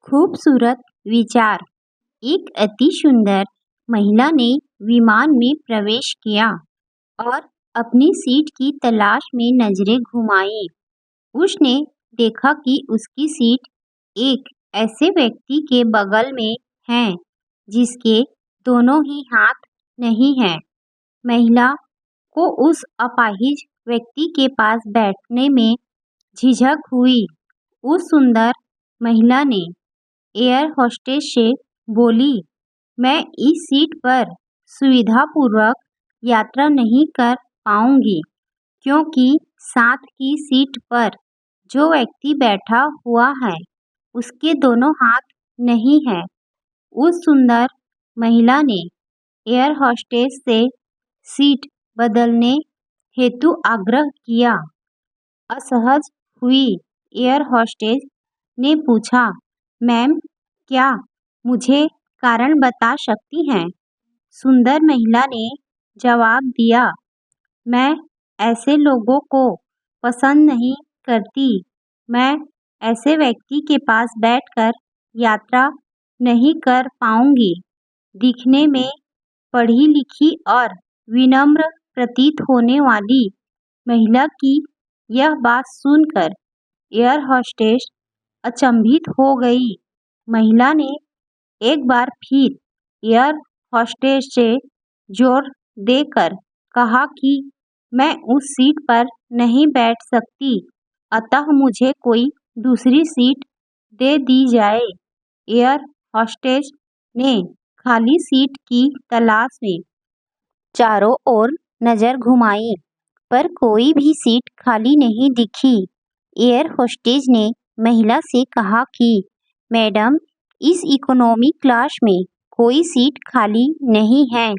खूबसूरत विचार। एक अति सुंदर महिला ने विमान में प्रवेश किया और अपनी सीट की तलाश में नजरें घुमाई। उसने देखा कि उसकी सीट एक ऐसे व्यक्ति के बगल में है जिसके दोनों ही हाथ नहीं हैं। महिला को उस अपाहिज व्यक्ति के पास बैठने में झिझक हुई। उस सुंदर महिला ने एयर होस्टेस से बोली, मैं इस सीट पर सुविधापूर्वक यात्रा नहीं कर पाऊंगी क्योंकि साथ की सीट पर जो व्यक्ति बैठा हुआ है उसके दोनों हाथ नहीं है। उस सुंदर महिला ने एयर होस्टेस से सीट बदलने हेतु आग्रह किया। असहज हुई एयर होस्टेस ने पूछा, मैम, क्या मुझे कारण बता सकती हैं? सुंदर महिला ने जवाब दिया, मैं ऐसे लोगों को पसंद नहीं करती। मैं ऐसे व्यक्ति के पास बैठकर यात्रा नहीं कर पाऊंगी। दिखने में पढ़ी लिखी और विनम्र प्रतीत होने वाली महिला की यह बात सुनकर एयर होस्टेस अचंभित हो गई। महिला ने एक बार फिर एयर होस्टेस से जोर देकर कहा कि मैं उस सीट पर नहीं बैठ सकती, अतः मुझे कोई दूसरी सीट दे दी जाए। एयर होस्टेस ने खाली सीट की तलाश में चारों ओर नजर घुमाई, पर कोई भी सीट खाली नहीं दिखी। एयर होस्टेस ने महिला से कहा कि मैडम, इस इकोनॉमी क्लास में कोई सीट खाली नहीं है,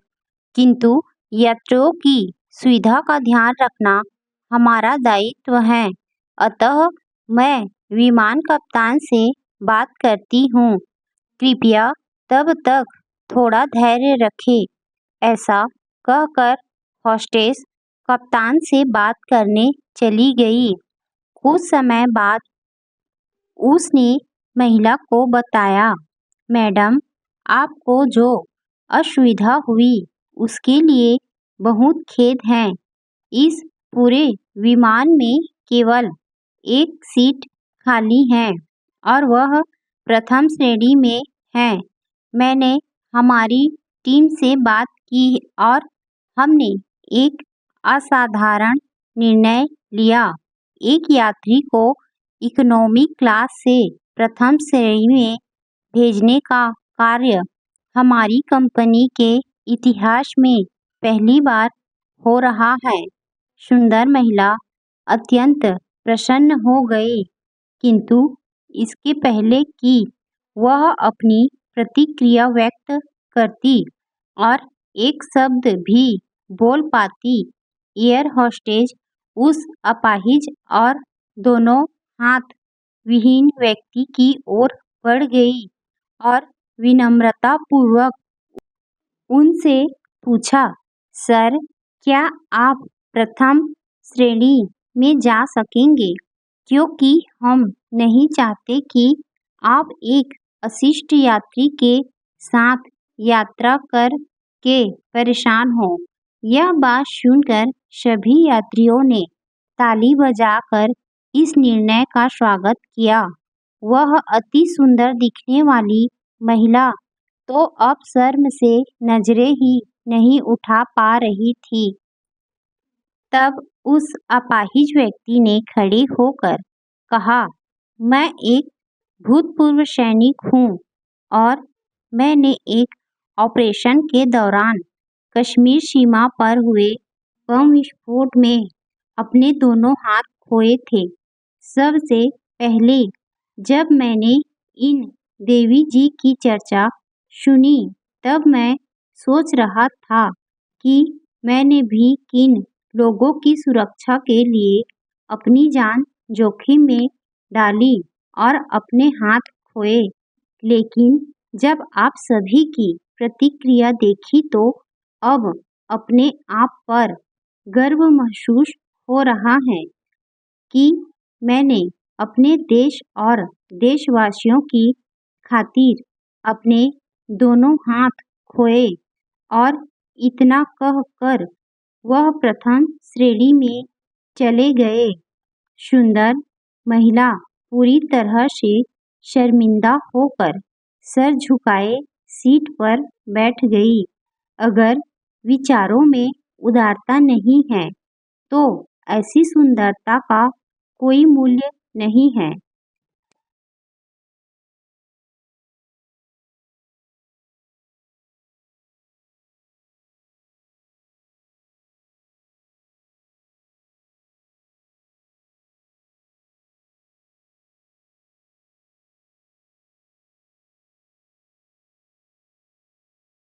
किंतु यात्रियों की सुविधा का ध्यान रखना हमारा दायित्व है। अतः मैं विमान कप्तान से बात करती हूँ। कृपया तब तक थोड़ा धैर्य रखें। ऐसा कहकर होस्टेस कप्तान से बात करने चली गई। कुछ समय बाद उसने महिला को बताया, मैडम, आपको जो असुविधा हुई उसके लिए बहुत खेद है। इस पूरे विमान में केवल एक सीट खाली है और वह प्रथम श्रेणी में है। मैंने हमारी टीम से बात की और हमने एक असाधारण निर्णय लिया। एक यात्री को इकोनॉमी क्लास से प्रथम श्रेणी में भेजने का कार्य हमारी कंपनी के इतिहास में पहली बार हो रहा है। सुंदर महिला अत्यंत प्रसन्न हो गई, किंतु इसके पहले कि वह अपनी प्रतिक्रिया व्यक्त करती और एक शब्द भी बोल पाती, एयर होस्टेस उस अपाहिज और दोनों हाथ विहीन व्यक्ति की ओर बढ़ गई और विनम्रतापूर्वक उनसे पूछा, सर, क्या आप प्रथम श्रेणी में जा सकेंगे? क्योंकि हम नहीं चाहते कि आप एक अशिष्ट यात्री के साथ यात्रा कर के परेशान हो। यह बात सुनकर सभी यात्रियों ने ताली बजाकर इस निर्णय का स्वागत किया। वह अति सुंदर दिखने वाली महिला तो अब शर्म से नजरें ही नहीं उठा पा रही थी। तब उस अपाहिज व्यक्ति ने खड़े होकर कहा, मैं एक भूतपूर्व सैनिक हूँ और मैंने एक ऑपरेशन के दौरान कश्मीर सीमा पर हुए बम विस्फोट में अपने दोनों हाथ खोए थे। सबसे पहले जब मैंने इन देवी जी की चर्चा सुनी, तब मैं सोच रहा था कि मैंने भी किन लोगों की सुरक्षा के लिए अपनी जान जोखिम में डाली और अपने हाथ खोए। लेकिन जब आप सभी की प्रतिक्रिया देखी तो अब अपने आप पर गर्व महसूस हो रहा है कि मैंने अपने देश और देशवासियों की खातिर अपने दोनों हाथ खोए और इतना कह कर वह प्रथम श्रेणी में चले गए। सुंदर महिला पूरी तरह से शर्मिंदा होकर सर झुकाए सीट पर बैठ गई। अगर विचारों में उदारता नहीं है तो ऐसी सुंदरता का कोई मूल्य नहीं है।